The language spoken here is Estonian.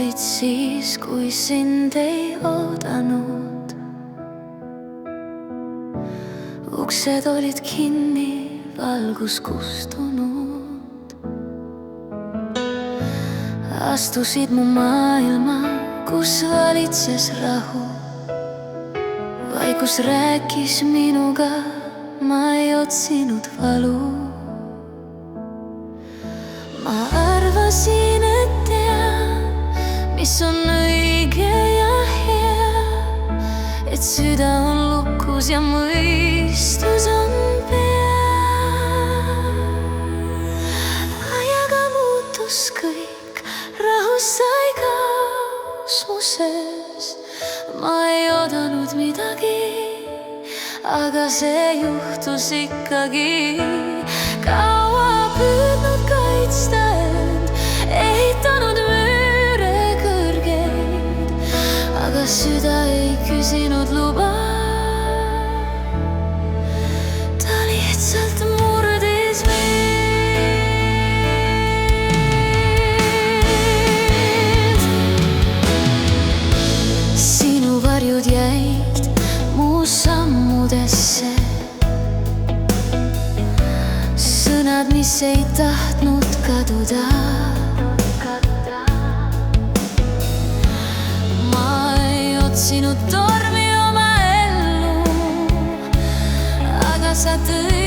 olid siis, kui sind ei oodanud. Uksed olid kinni, valgus kustunud. Astusid mu maailma, kus valitses rahu. Vaikus rääkis minuga, ma ei otsinud valu. Ma arvasin, et tean, mis on õige ja hea, et süda on lukus ja mõistus on pea. Ajaga muutus kõik, rahus sai kaos mu sees. Ma ei oodanud midagi, aga see juhtus ikkagi. Kaua püüdnud kaitsta end, ehitanud müüre kõrgeid, aga süda ei küsinud luba. Ta lihtsalt murdis mind. Sinu varjud jäid mu sammudesse, sõnad, mis ei tahtnud kaduda. Ma ei otsinud tormi oma ellu, aga sa tõid